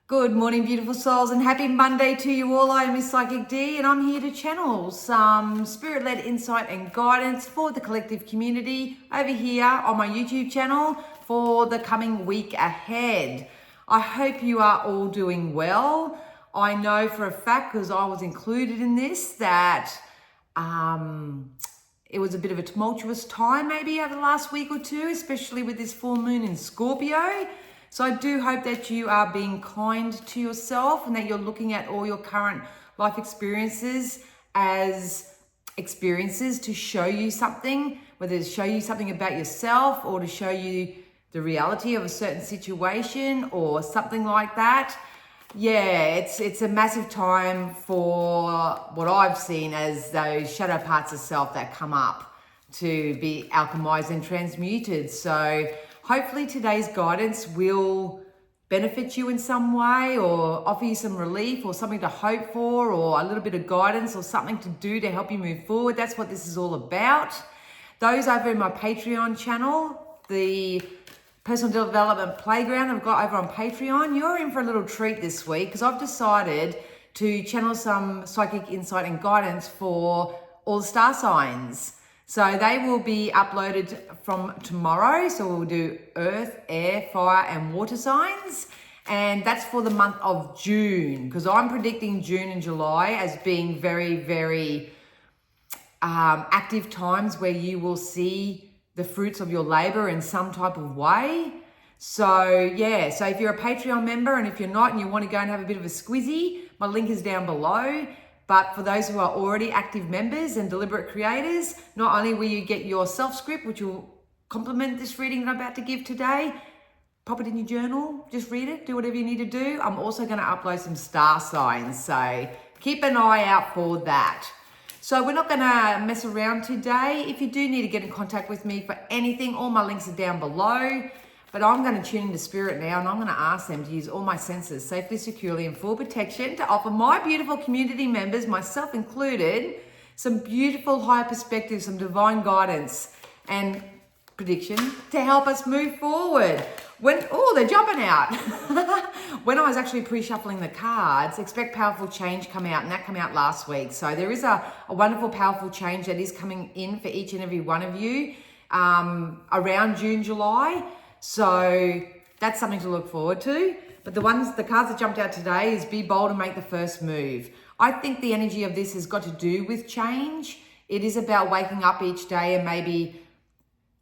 Good morning, beautiful souls, and happy Monday to you all. I am Miss Psychic D, and I'm here to channel some spirit-led insight and guidance for the collective community over here on my YouTube channel for the coming week ahead. I hope you are all doing well. I know for a fact, because I was included in this, that it was a bit of a tumultuous time maybe over the last week or two, especially with this full moon in Scorpio. So I do hope that you are being kind to yourself and that you're looking at all your current life experiences as experiences to show you something, whether it's show you something about yourself or to show you the reality of a certain situation or something like that. Yeah, it's a massive time for what I've seen as those shadow parts of self that come up to be alchemized and transmuted. So hopefully today's guidance will benefit you in some way or offer you some relief or something to hope for or a little bit of guidance or something to do to help you move forward. That's what this is all about. Those over in my Patreon channel, the Personal Development Playground I've got over on Patreon, you're in for a little treat this week because I've decided to channel some psychic insight and guidance for all the star signs. So they will be uploaded from tomorrow. So we'll do earth, air, fire, and water signs. And that's for the month of June, because I'm predicting June and July as being very, very active times where you will see the fruits of your labor in some type of way. So yeah, so if you're a Patreon member and if you're not and you want to go and have a bit of a squizzy, my link is down below. But for those who are already active members and deliberate creators, not only will you get your self-script, which will complement this reading that I'm about to give today, pop it in your journal, just read it, do whatever you need to do. I'm also going to upload some star signs, so keep an eye out for that. So we're not going to mess around today. If you do need to get in contact with me for anything, all my links are down below. But I'm going to tune into spirit now and I'm going to ask them to use all my senses safely, securely and full protection to offer my beautiful community members, myself included, some beautiful higher perspective, some divine guidance and prediction to help us move forward. They're jumping out. When I was actually pre-shuffling the cards, Expect Powerful Change come out, and that came out last week. So there is a wonderful, powerful change that is coming in for each and every one of you around June, July. So that's something to look forward to. But the cards that jumped out today is be bold and make the first move. I think the energy of this has got to do with change. It is about waking up each day and maybe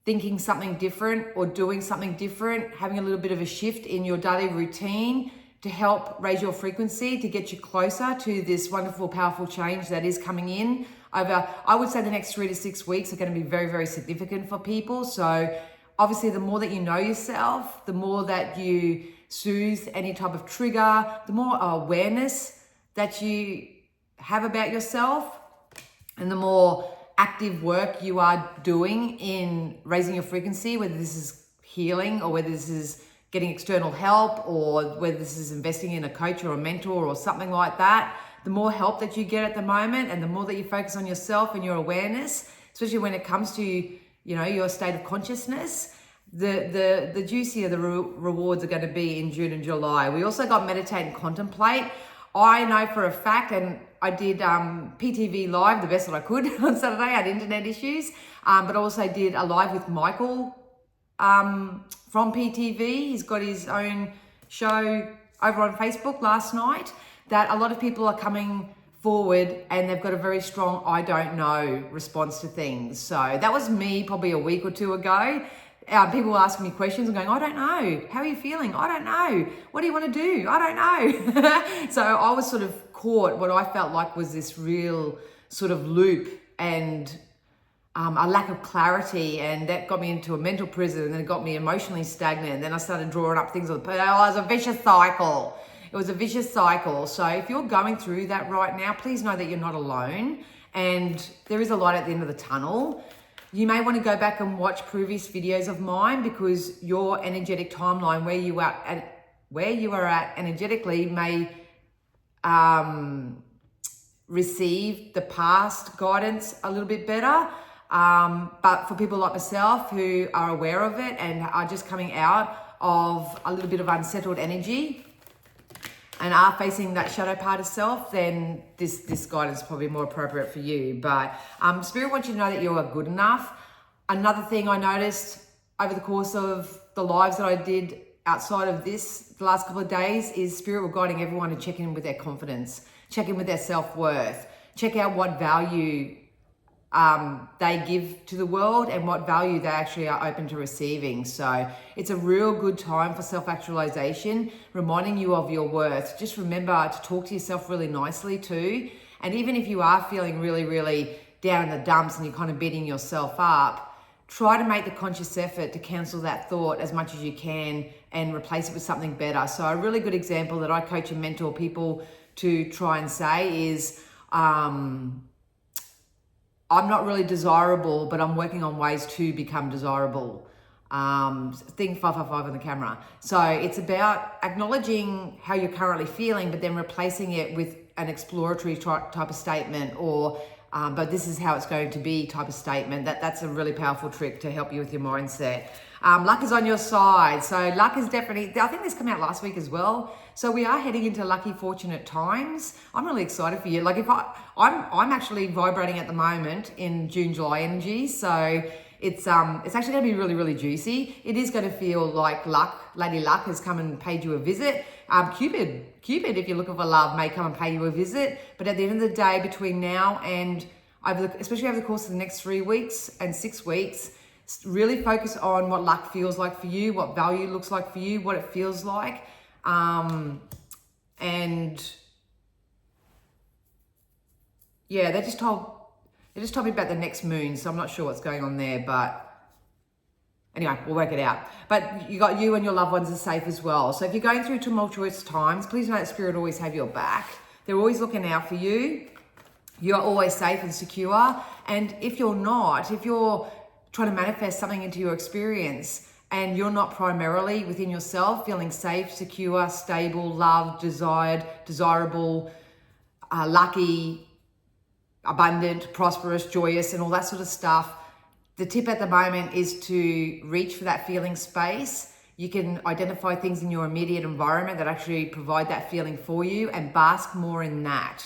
thinking something different or doing something different, having a little bit of a shift in your daily routine to help raise your frequency, to get you closer to this wonderful, powerful change that is coming in over, I would say the next 3 to 6 weeks are going to be very, very significant for people. So obviously, the more that you know yourself, the more that you soothe any type of trigger, the more awareness that you have about yourself, and the more active work you are doing in raising your frequency, whether this is healing or whether this is getting external help or whether this is investing in a coach or a mentor or something like that, the more help that you get at the moment and the more that you focus on yourself and your awareness, especially when it comes to your state of consciousness, the juicier the rewards are going to be in June and July. We also got Meditate and Contemplate. I know for a fact, and I did PTV live the best that I could on Saturday. I had internet issues, but I also did a live with Michael from PTV. He's got his own show over on Facebook last night that a lot of people are coming forward and they've got a very strong I don't know response to things. So that was me probably a week or two ago. People were asking me questions and going, I don't know. How are you feeling? I don't know. What do you want to do? I don't know. So I was sort of caught what I felt like was this real sort of loop and a lack of clarity, and that got me into a mental prison, and then it got me emotionally stagnant, and then I started drawing up things on the it was a vicious cycle. It was a vicious cycle. So if you're going through that right now, please know that you're not alone and there is a light at the end of the tunnel. You may want to go back and watch previous videos of mine because your energetic timeline, where you are at energetically, may receive the past guidance a little bit better. But for people like myself who are aware of it and are just coming out of a little bit of unsettled energy, and are facing that shadow part of self, then this guidance is probably more appropriate for you. But Spirit wants you to know that you are good enough. Another thing I noticed over the course of the lives that I did outside of this, the last couple of days, is Spirit were guiding everyone to check in with their confidence, check in with their self-worth, check out what value they give to the world and what value they actually are open to receiving. So it's a real good time for self-actualization, reminding you of your worth. Just remember to talk to yourself really nicely too. And even if you are feeling really, really down in the dumps and you're kind of beating yourself up, try to make the conscious effort to cancel that thought as much as you can and replace it with something better. So a really good example that I coach and mentor people to try and say is, I'm not really desirable, but I'm working on ways to become desirable. Think 555 on the camera. So it's about acknowledging how you're currently feeling, but then replacing it with an exploratory type of statement, or but this is how it's going to be type of statement. That's a really powerful trick to help you with your mindset. Luck is on your side. So luck is definitely, I think this came out last week as well. So we are heading into lucky, fortunate times. I'm really excited for you. Like I'm actually vibrating at the moment in June, July energy. So it's actually going to be really, really juicy. It is going to feel like luck, Lady Luck has come and paid you a visit. Cupid, if you're looking for love, may come and pay you a visit. But at the end of the day, between now and especially over the course of the next 3 weeks and 6 weeks, really focus on what luck feels like for you, what value looks like for you, what it feels like. And yeah, they just told me about the next moon, so I'm not sure what's going on there, but anyway, we'll work it out. But you and your loved ones are safe as well. So if you're going through tumultuous times, please know that Spirit always have your back. They're always looking out for you. You're always safe and secure. And if you're trying to manifest something into your experience and you're not primarily within yourself feeling safe, secure, stable, loved, desired, desirable, lucky, abundant, prosperous, joyous, and all that sort of stuff, the tip at the moment is to reach for that feeling space. You can identify things in your immediate environment that actually provide that feeling for you and bask more in that.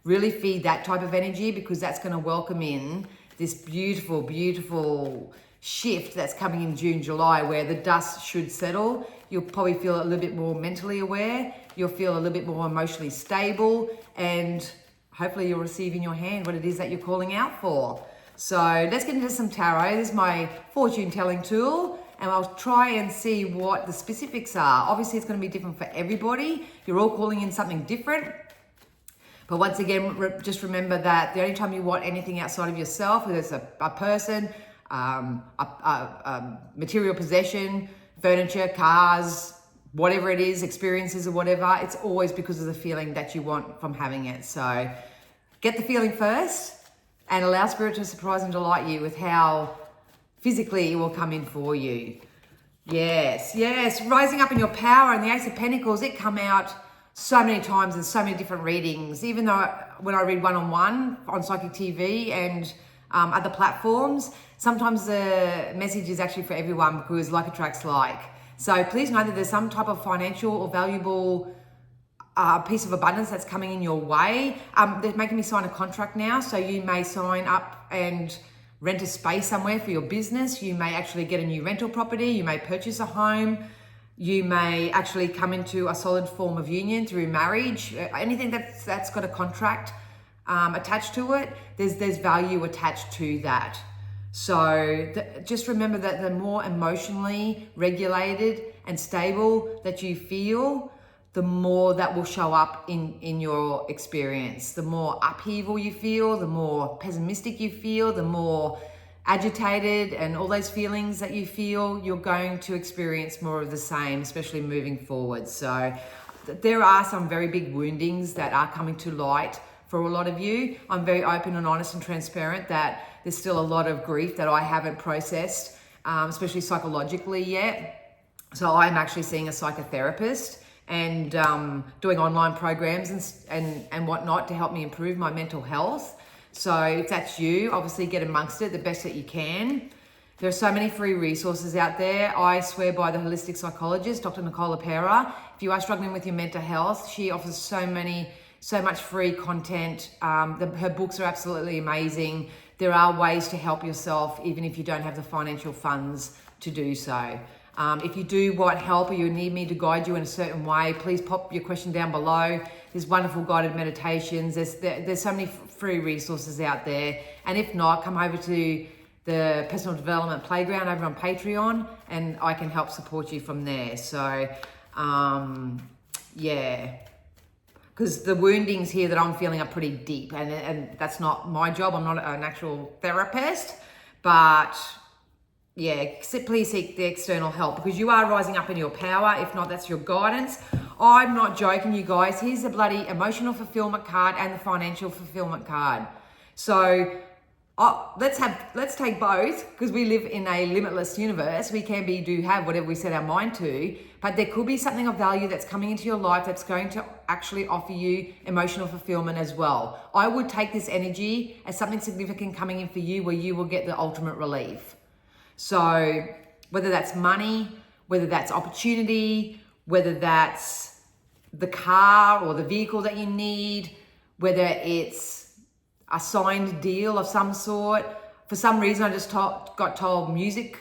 Really feed that type of energy, because that's going to welcome in this beautiful, beautiful shift that's coming in June, July, where the dust should settle. You'll probably feel a little bit more mentally aware. You'll feel a little bit more emotionally stable, and hopefully you'll receive in your hand what it is that you're calling out for. So let's get into some tarot. This is my fortune telling tool, and I'll try and see what the specifics are. Obviously, it's going to be different for everybody. You're all calling in something different. But once again, just remember that the only time you want anything outside of yourself, whether it's a person, a material possession, furniture, cars, whatever it is, experiences or whatever, it's always because of the feeling that you want from having it. So get the feeling first and allow Spirit to surprise and delight you with how physically it will come in for you. Yes, rising up in your power, and the Ace of Pentacles, it come out so many times and so many different readings. Even though when I read one-on-one on Psychic TV and other platforms, sometimes the message is actually for everyone, because like attracts like. So please know that there's some type of financial or valuable piece of abundance that's coming in your way. They're making me sign a contract now, so you may sign up and rent a space somewhere for your business. You may actually get a new rental property. You may purchase a home. You may actually come into a solid form of union through marriage. Anything that's got a contract attached to it, there's value attached to that. So just remember that the more emotionally regulated and stable that you feel, the more that will show up in your experience. The more upheaval you feel, the more pessimistic you feel, the more agitated and all those feelings that you feel, you're going to experience more of the same, especially moving forward. So there are some very big woundings that are coming to light for a lot of you. I'm very open and honest and transparent that there's still a lot of grief that I haven't processed, especially psychologically yet. So I'm actually seeing a psychotherapist and doing online programs and whatnot to help me improve my mental health. So if that's you, obviously get amongst it the best that you can. There are so many free resources out there. I swear by the holistic psychologist, Dr. Nicole Pera. If you are struggling with your mental health, she offers so much free content. Her books are absolutely amazing. There are ways to help yourself, even if you don't have the financial funds to do so. If you do want help or you need me to guide you in a certain way, please pop your question down below. There's wonderful guided meditations. There's so many free resources out there. And if not, come over to the Personal Development Playground over on Patreon and I can help support you from there. So, yeah. Because the woundings here that I'm feeling are pretty deep and that's not my job. I'm not an actual therapist, but yeah, please seek the external help because you are rising up in your power. If not, that's your guidance. I'm not joking, you guys. Here's the bloody emotional fulfillment card and the financial fulfillment card. So let's take both because we live in a limitless universe. We can have whatever we set our mind to, but there could be something of value that's coming into your life that's going to actually offer you emotional fulfillment as well. I would take this energy as something significant coming in for you where you will get the ultimate relief. So whether that's money, whether that's opportunity, whether that's the car or the vehicle that you need, whether it's a signed deal of some sort. For some reason, I just got told music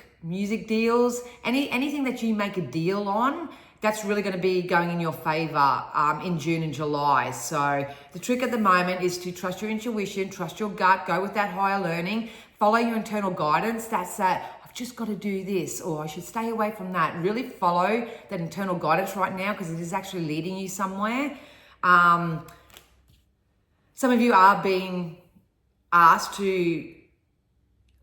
deals, anything that you make a deal on, that's really going to be going in your favor in June and July. So the trick at the moment is to trust your intuition, trust your gut, go with that higher learning, follow your internal guidance. That's that. I've just got to do this, or I should stay away from that. Really follow that internal guidance right now because it is actually leading you somewhere. Some of you are being asked to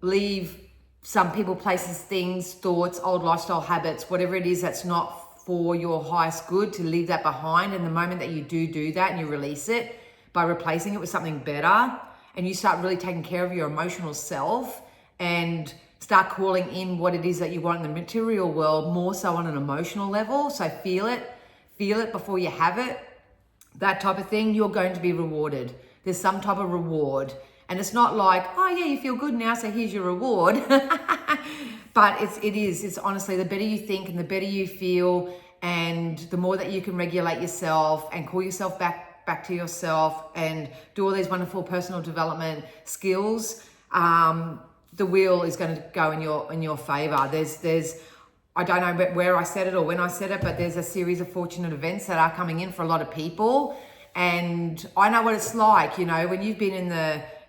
leave some people, places, things, thoughts, old lifestyle habits, whatever it is that's not for your highest good, to leave that behind. And the moment that you do that and you release it by replacing it with something better and you start really taking care of your emotional self and start calling in what it is that you want in the material world, more so on an emotional level. So feel it before you have it, that type of thing, you're going to be rewarded. There's some type of reward. And it's not like, oh yeah, you feel good now, so here's your reward. But it's honestly, the better you think and the better you feel and the more that you can regulate yourself and call yourself back to yourself and do all these wonderful personal development skills, the wheel is going to go in your favor. There's I don't know where I said it or when I said it, but there's a series of fortunate events that are coming in for a lot of people. And I know what it's like, when you've been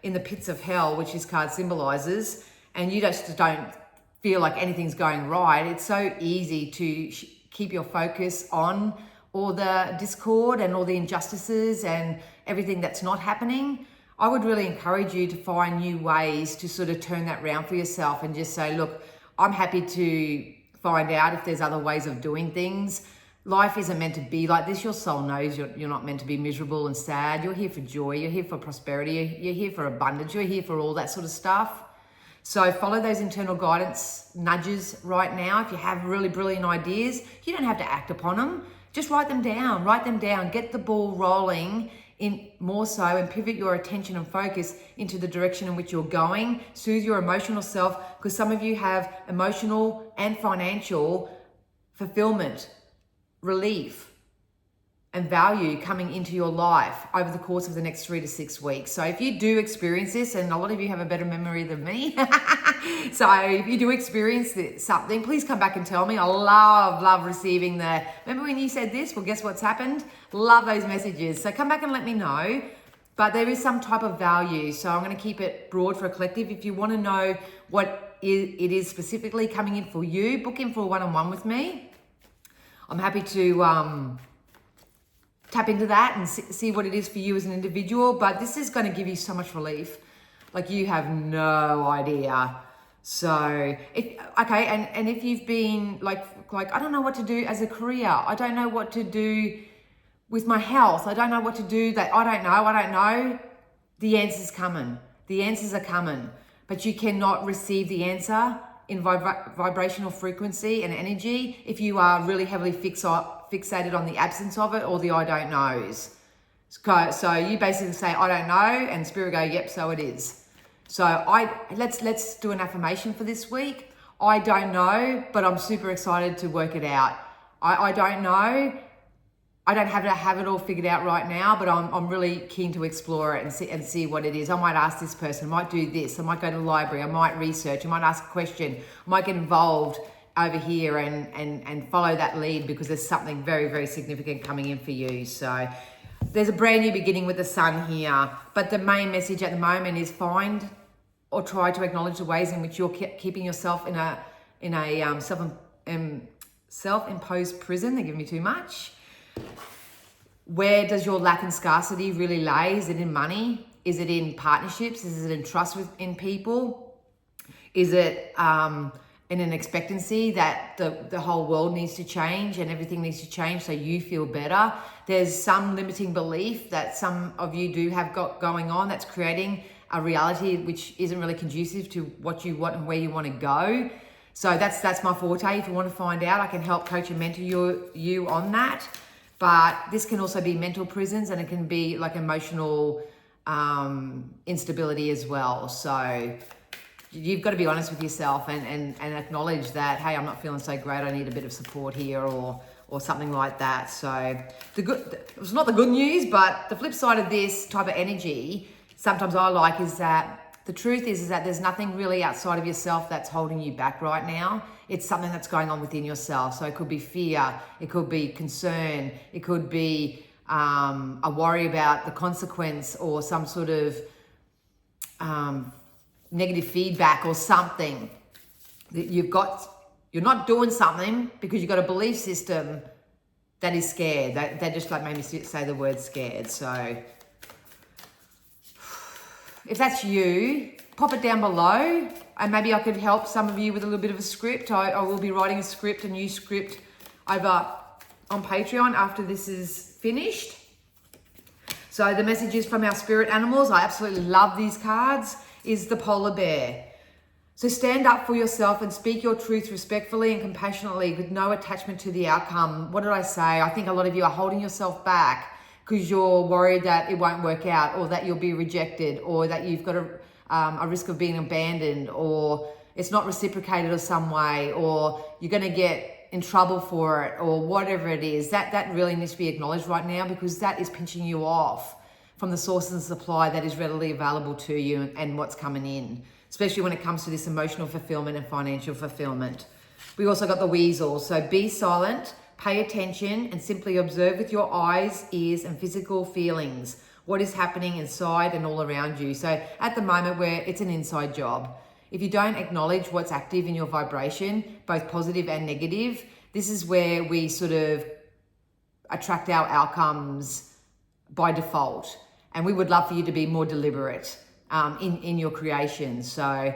in the pits of hell, which this card symbolizes, and you just don't feel like anything's going right. It's so easy to keep your focus on all the discord and all the injustices and everything that's not happening. I would really encourage you to find new ways to sort of turn that around for yourself and just say, look, I'm happy to find out if there's other ways of doing things. Life isn't meant to be like this. Your soul knows you're not meant to be miserable and sad. You're here for joy. You're here for prosperity. You're here for abundance. You're here for all that sort of stuff. So follow those internal guidance nudges right now. If you have really brilliant ideas, you don't have to act upon them. Just write them down. Get the ball rolling in more so and pivot your attention and focus into the direction in which you're going. Soothe your emotional self because some of you have emotional and financial fulfillment, relief and value coming into your life over the course of the next 3 to 6 weeks. So if you do experience this, and a lot of you have a better memory than me, so if you do experience something, please come back and tell me. I love receiving remember when you said this? Well, guess what's happened? Love those messages. So come back and let me know. But there is some type of value. So I'm going to keep it broad for a collective. If you want to know what it is specifically coming in for you, book in for a one-on-one with me. I'm happy to tap into that and see what it is for you as an individual. But this is going to give you so much relief. Like you have no idea. So, if you've been like, I don't know what to do as a career. I don't know what to do with my health. I don't know what to do that. I don't know. The answer's coming. The answers are coming. But you cannot receive the answer in vibrational frequency and energy if you are really heavily fixated on the absence of it or the I don't knows. So you basically say, I don't know, and Spirit go, yep, so it is. So let's do an affirmation for this week. I don't know, but I'm super excited to work it out. I don't know. I don't have it all figured out right now, but I'm really keen to explore it and see what it is. I might ask this person, I might do this, I might go to the library, I might research, I might ask a question, I might get involved over here and follow that lead, because there's something very, very significant coming in for you. So there's a brand new beginning with the sun here, but the main message at the moment is find or try to acknowledge the ways in which you're keeping yourself in a self-imposed prison. They're giving me too much. Where does your lack and scarcity really lay? Is it in money? Is it in partnerships? Is it in trust in people? Is it in an expectancy that the whole world needs to change and everything needs to change so you feel better? There's some limiting belief that some of you do have got going on that's creating a reality which isn't really conducive to what you want and where you want to go. So that's my forte. If you want to find out, I can help coach and mentor you on that. But this can also be mental prisons, and it can be like emotional instability as well. So you've got to be honest with yourself and acknowledge that, hey, I'm not feeling so great, I need a bit of support here or something like that. So it's not the good news, but the flip side of this type of energy, sometimes I like, is that the truth is that there's nothing really outside of yourself that's holding you back right now. It's something that's going on within yourself. So it could be fear, it could be concern, it could be a worry about the consequence or some sort of negative feedback or something that you're not doing something because you've got a belief system that is scared. That just like made me say the word scared. So if that's you, pop it down below, and maybe I could help some of you with a little bit of a script. I will be writing a new script over on Patreon after this is finished. So the messages from our spirit animals, I absolutely love these cards, is the polar bear. So stand up for yourself and speak your truth respectfully and compassionately with no attachment to the outcome. What did I say? I think a lot of you are holding yourself back because you're worried that it won't work out, or that you'll be rejected, or that you've got a risk of being abandoned, or it's not reciprocated or some way, or you're going to get in trouble for it, or whatever it is. That really needs to be acknowledged right now, because that is pinching you off from the source and supply that is readily available to you and what's coming in, especially when it comes to this emotional fulfillment and financial fulfillment. We also got the weasel. So be silent, pay attention, and simply observe with your eyes, ears, and physical feelings what is happening inside and all around you. So at the moment, where it's an inside job, if you don't acknowledge what's active in your vibration, both positive and negative, this is where we sort of attract our outcomes by default. And we would love for you to be more deliberate in your creation. So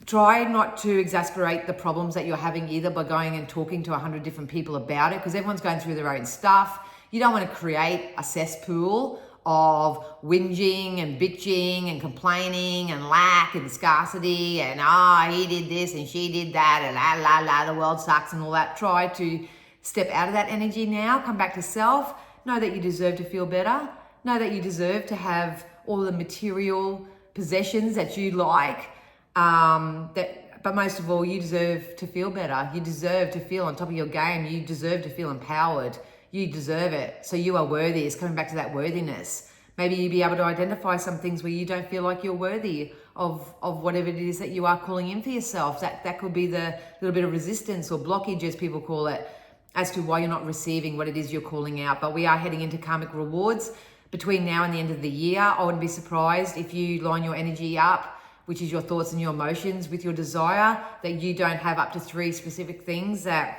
try not to exasperate the problems that you're having either by going and talking to 100 different people about it, because everyone's going through their own stuff. You don't want to create a cesspool of whinging and bitching and complaining and lack and scarcity and he did this and she did that and the world sucks and all that. Try to step out of that energy now, come back to self, know that you deserve to feel better, know that you deserve to have all the material possessions that you like, but most of all, you deserve to feel better. You deserve to feel on top of your game. You deserve to feel empowered. You deserve it. So you are worthy. It's coming back to that worthiness. Maybe you'll be able to identify some things where you don't feel like you're worthy of whatever it is that you are calling in for yourself. That could be the little bit of resistance or blockage, as people call it, as to why you're not receiving what it is you're calling out. But we are heading into karmic rewards between now and the end of the year. I wouldn't be surprised if you line your energy up, which is your thoughts and your emotions, with your desire, that you don't have up to 3 specific things that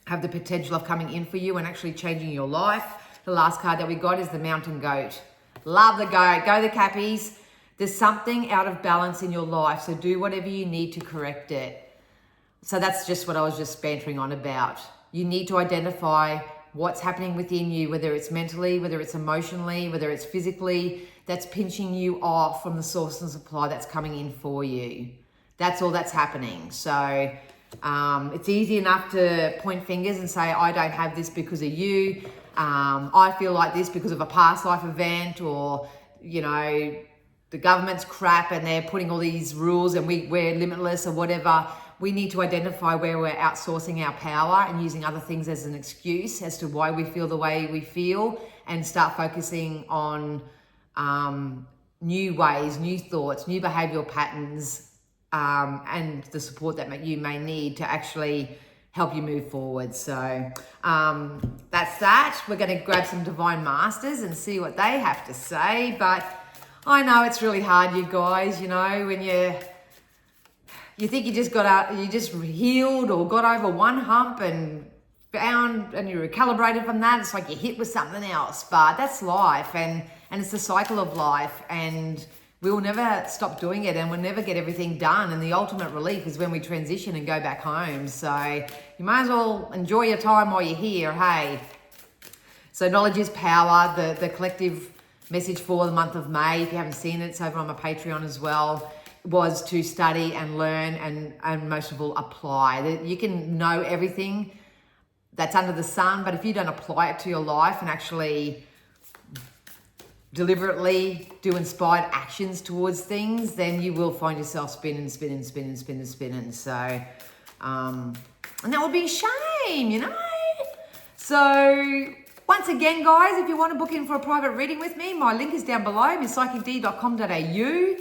have the potential of coming in for you and actually changing your life. The last card that we got is the mountain goat. Love the goat. Go the Cappies. There's something out of balance in your life, so do whatever you need to correct it. So that's just what I was just bantering on about. You need to identify what's happening within you, whether it's mentally, whether it's emotionally, whether it's physically, that's pinching you off from the source and supply that's coming in for you. That's all that's happening. So it's easy enough to point fingers and say, I don't have this because of you. I feel like this because of a past life event, or, you know, the government's crap and they're putting all these rules and we're limitless or whatever. we need to identify where we're outsourcing our power and using other things as an excuse as to why we feel the way we feel, and start focusing on new ways, new thoughts, new behavioral patterns, and the support that you may need to actually help you move forward. So that's that. We're going to grab some Divine Masters and see what they have to say. But I know it's really hard, you guys, you know, when you think you just healed or got over one hump and you're recalibrated from that. It's like you're hit with something else, but that's life, and it's the cycle of life, and we will never stop doing it, and we'll never get everything done. And the ultimate relief is when we transition and go back home. So you might as well enjoy your time while you're here, hey? So knowledge is power, the collective message for the month of May, if you haven't seen it, it's over on my Patreon as well, was to study and learn and most of all apply. You can know everything that's under the sun, but if you don't apply it to your life and actually deliberately do inspired actions towards things, then you will find yourself spinning. So, and that would be a shame, you know? So, once again, guys, if you want to book in for a private reading with me, my link is down below, misspsychicd.com.au.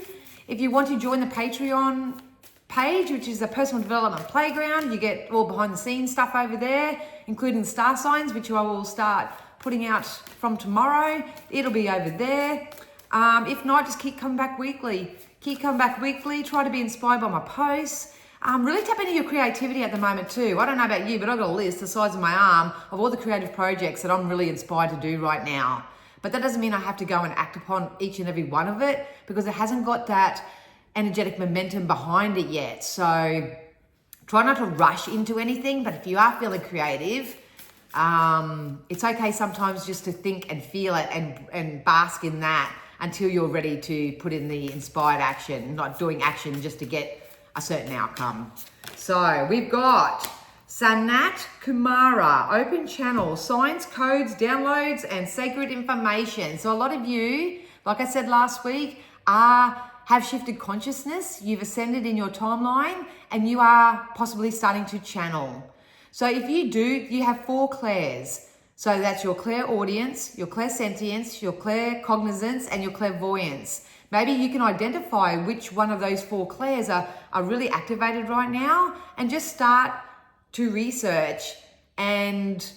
If you want to join the Patreon page, which is a personal development playground, you get all behind the scenes stuff over there, including star signs, which I will start putting out from tomorrow. It'll be over there. If not, just keep coming back weekly. Try to be inspired by my posts. Really tap into your creativity at the moment too. I don't know about you, but I've got a list the size of my arm of all the creative projects that I'm really inspired to do right now. But that doesn't mean I have to go and act upon each and every one of it, because it hasn't got that energetic momentum behind it yet. So try not to rush into anything, but if you are feeling creative, it's okay sometimes just to think and feel it and bask in that until you're ready to put in the inspired action, not doing action just to get a certain outcome. So we've got Sanat Kumara, open channel, signs, codes, downloads, and sacred information. So a lot of you, like I said last week, have shifted consciousness. You've ascended in your timeline, and you are possibly starting to channel. So if you do, you have 4 clairs. So that's your clairaudience, your clairsentience, your claircognizance, and your clairvoyance. Maybe you can identify which one of those 4 clairs are really activated right now, and just start to research and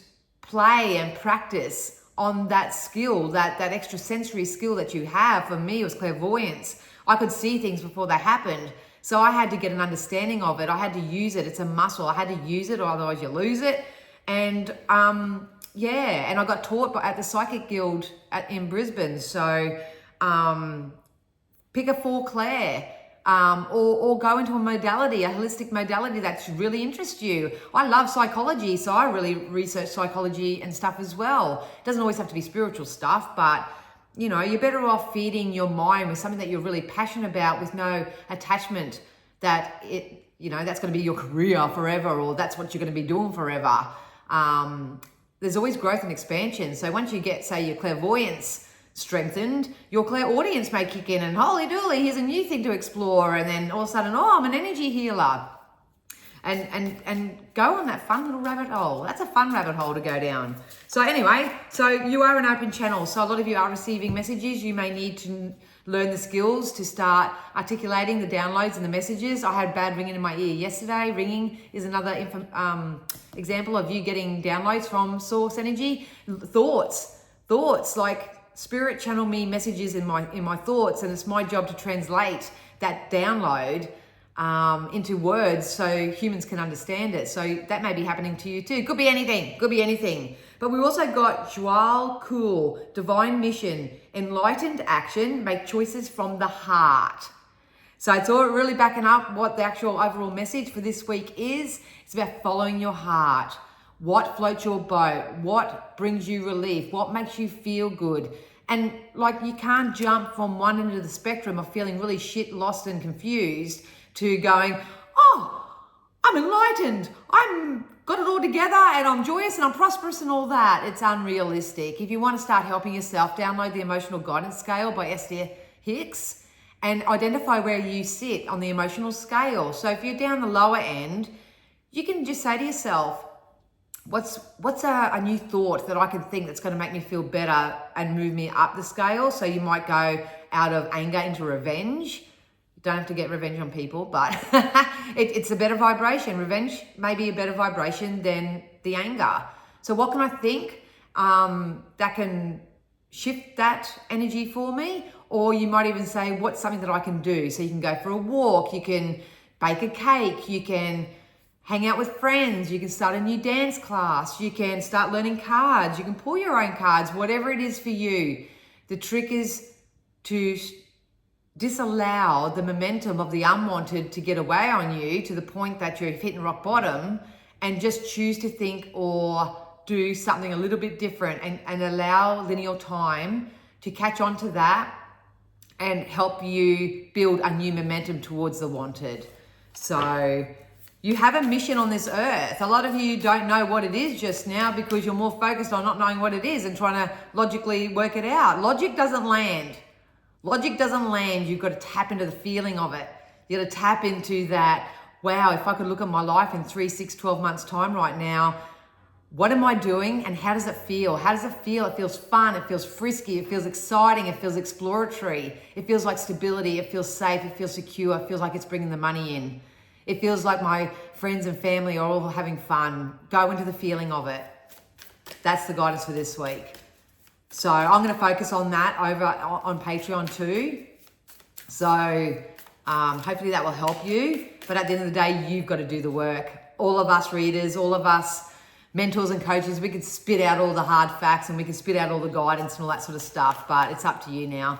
play and practice on that skill, that extrasensory skill that you have. For me, it was clairvoyance. I could see things before they happened. So I had to get an understanding of it. I had to use it. It's a muscle. I had to use it, or otherwise you lose it. And and I got taught at the Psychic Guild in Brisbane. So pick a 4 clair, or go into a modality, a holistic modality that really interests you. I love psychology, so I really research psychology and stuff as well. It doesn't always have to be spiritual stuff, but you know, you're better off feeding your mind with something that you're really passionate about, with no attachment that that's going to be your career forever, or that's what you're going to be doing forever. There's always growth and expansion. So once you get, say, your clairvoyance strengthened, your clairaudience may kick in, and holy dooly, here's a new thing to explore. And then all of a sudden, I'm an energy healer. And go on that fun little rabbit hole. That's a fun rabbit hole to go down. So anyway, so you are an open channel. So a lot of you are receiving messages. You may need to learn the skills to start articulating the downloads and the messages. I had bad ringing in my ear yesterday. Ringing is another example of you getting downloads from source energy. Thoughts, like spirit channel me messages in my thoughts, and it's my job to translate that download into words so humans can understand it. So that may be happening to you too. Could be anything. But we also got Joal Cool, divine mission, enlightened action, make choices from the heart. So it's all really backing up what the actual overall message for this week is. It's about following your heart. What floats your boat? What brings you relief? What makes you feel good? And like, you can't jump from one end of the spectrum of feeling really shit, lost and confused to going, oh, I'm enlightened, I'm got it all together, and I'm joyous and I'm prosperous and all that. It's unrealistic. If you want to start helping yourself, download the Emotional Guidance Scale by Esther Hicks, and identify where you sit on the emotional scale. So if you're down the lower end, you can just say to yourself, what's a new thought that I can think that's going to make me feel better and move me up the scale? So you might go out of anger into revenge. You don't have to get revenge on people, but it's a better vibration. Revenge may be a better vibration than the anger. So what can I think that can shift that energy for me? Or you might even say, what's something that I can do? So you can go for a walk, you can bake a cake, you can hang out with friends, you can start a new dance class, you can start learning cards, you can pull your own cards, whatever it is for you. The trick is to disallow the momentum of the unwanted to get away on you to the point that you're hitting rock bottom, and just choose to think or do something a little bit different, and allow lineal time to catch on to that and help you build a new momentum towards the wanted. So you have a mission on this earth. A lot of you don't know what it is just now because you're more focused on not knowing what it is and trying to logically work it out. Logic doesn't land. Logic doesn't land. You've got to tap into the feeling of it. You've got to tap into that, wow, if I could look at my life in 3, 6, 12 months time right now, what am I doing and how does it feel? How does it feel? It feels fun. It feels frisky. It feels exciting. It feels exploratory. It feels like stability. It feels safe. It feels secure. It feels like it's bringing the money in. It feels like my friends and family are all having fun. Go into the feeling of it. That's the guidance for this week. So I'm going to focus on that over on Patreon too. So hopefully that will help you. But at the end of the day, you've got to do the work. All of us readers, all of us mentors and coaches, we can spit out all the hard facts and we can spit out all the guidance and all that sort of stuff. But it's up to you now.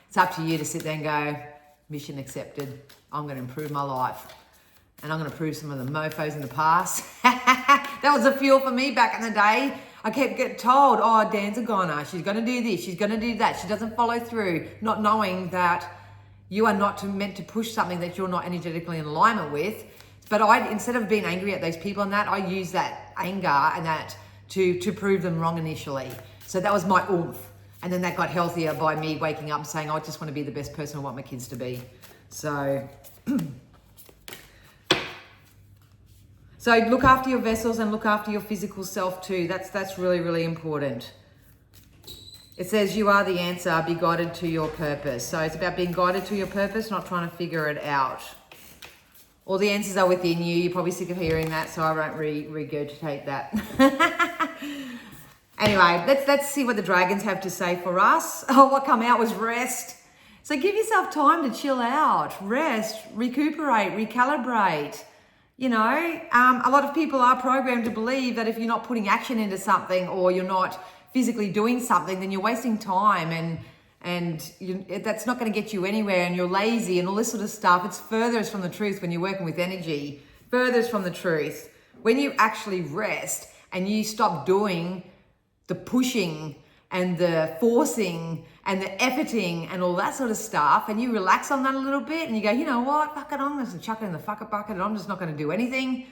It's up to you to sit there and go, mission accepted. I'm going to improve my life. And I'm going to prove some of the mofos in the past. That was the fuel for me back in the day. I kept getting told, oh, Dan's a goner. She's going to do this. She's going to do that. She doesn't follow through. Not knowing that you are not meant to push something that you're not energetically in alignment with. But instead of being angry at those people and that, I use that anger and that to prove them wrong initially. So that was my oomph. And then that got healthier by me waking up and saying, I just want to be the best person I want my kids to be. So... So look after your vessels and look after your physical self too. That's really, really important. It says you are the answer, be guided to your purpose. So it's about being guided to your purpose, not trying to figure it out. All the answers are within you. You're probably sick of hearing that, so I won't regurgitate that. Anyway, let's see what the dragons have to say for us. Oh, what come out was rest. So give yourself time to chill out, rest, recuperate, recalibrate. You know, a lot of people are programmed to believe that if you're not putting action into something or you're not physically doing something, then you're wasting time and that's not going to get you anywhere, and you're lazy and all this sort of stuff. It's furthest from the truth when you're working with energy, furthest from the truth. When you actually rest and you stop doing the pushing and the forcing and the efforting and all that sort of stuff, and you relax on that a little bit and you go, you know what, fuck it, I'm just gonna chuck it in the fuck it bucket and I'm just not gonna do anything.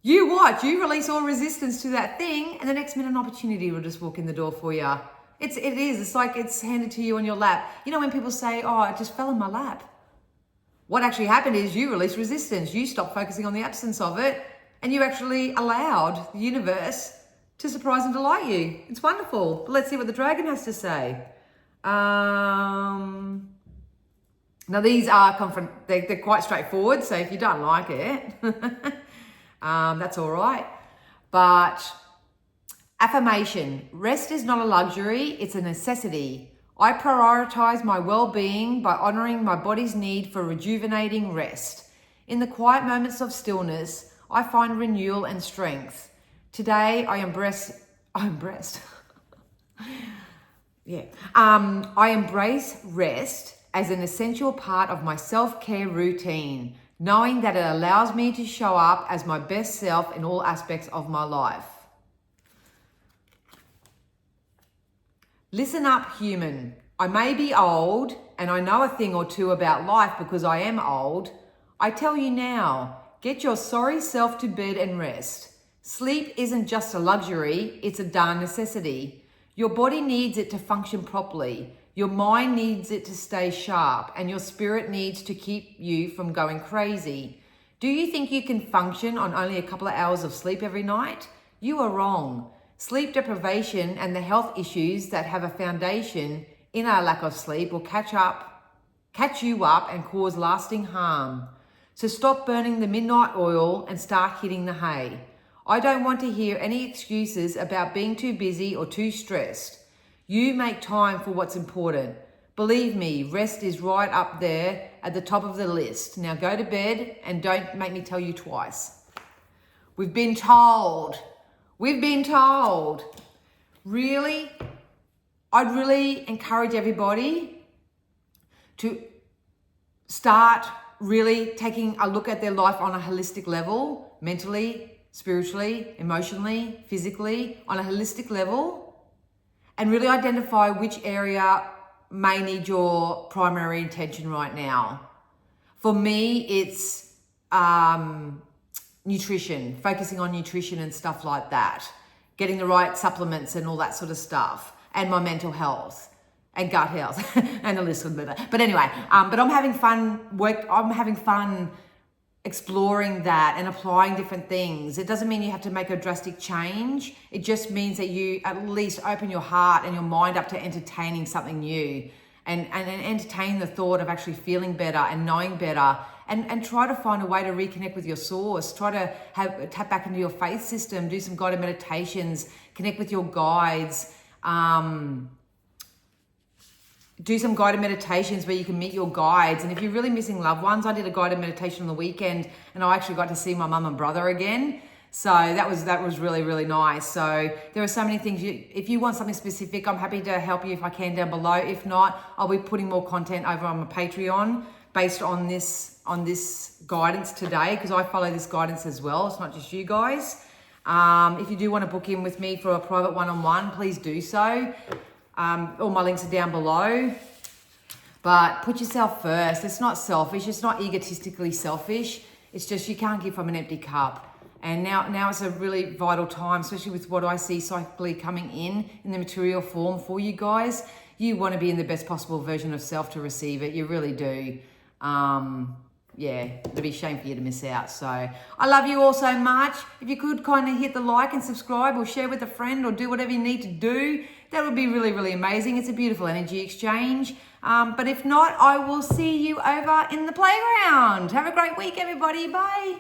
You watch, you release all resistance to that thing, and the next minute an opportunity will just walk in the door for you. It's like it's handed to you on your lap. You know when people say, oh, it just fell in my lap. What actually happened is you released resistance. You stopped focusing on the absence of it, and you actually allowed the universe to surprise and delight you. It's wonderful. But let's see what the dragon has to say. Now these are they're quite straightforward, so if you don't like it, that's all right. But affirmation: rest is not a luxury, it's a necessity. I prioritize my well-being by honoring my body's need for rejuvenating rest. In the quiet moments of stillness, I find renewal and strength. Today, I embrace rest as an essential part of my self-care routine, knowing that it allows me to show up as my best self in all aspects of my life. Listen up, human. I may be old and I know a thing or two about life because I am old. I tell you now, get your sorry self to bed and rest. Sleep isn't just a luxury, it's a darn necessity. Your body needs it to function properly. Your mind needs it to stay sharp, and your spirit needs to keep you from going crazy. Do you think you can function on only a couple of hours of sleep every night? You are wrong. Sleep deprivation and the health issues that have a foundation in our lack of sleep will catch you up and cause lasting harm. So stop burning the midnight oil and start hitting the hay. I don't want to hear any excuses about being too busy or too stressed. You make time for what's important. Believe me, rest is right up there at the top of the list. Now go to bed and don't make me tell you twice. We've been told. Really, I'd really encourage everybody to start really taking a look at their life on a holistic level, mentally, spiritually, emotionally, physically, on a holistic level, and really identify which area may need your primary attention right now. For me, it's nutrition, focusing on nutrition and stuff like that, getting the right supplements and all that sort of stuff, and my mental health and gut health and the list would be that. But anyway, but I'm having fun exploring that and applying different things. It doesn't mean you have to make a drastic change. It just means that you at least open your heart and your mind up to entertaining something new and entertain the thought of actually feeling better and knowing better, and try to find a way to reconnect with your source. Try to tap back into your faith system, do some guided meditations, connect with your guides, do some guided meditations where you can meet your guides. And if you're really missing loved ones, I did a guided meditation on the weekend and I actually got to see my mum and brother again. So that was really, really nice. So there are so many things. If you want something specific, I'm happy to help you if I can down below. If not, I'll be putting more content over on my Patreon based on this guidance today, because I follow this guidance as well. It's not just you guys. If you do want to book in with me for a private one-on-one, please do so. All my links are down below. But put yourself first. It's not selfish. It's not egotistically selfish. It's just you can't give from an empty cup. And now it's a really vital time, especially with what I see cyclically coming in the material form for you guys. You want to be in the best possible version of self to receive it. You really do. Yeah, it'd be a shame for you to miss out. So I love you all so much. If you could kind of hit the like and subscribe or share with a friend or do whatever you need to do, that would be really, really amazing. It's a beautiful energy exchange. But if not, I will see you over in the playground. Have a great week, everybody. Bye.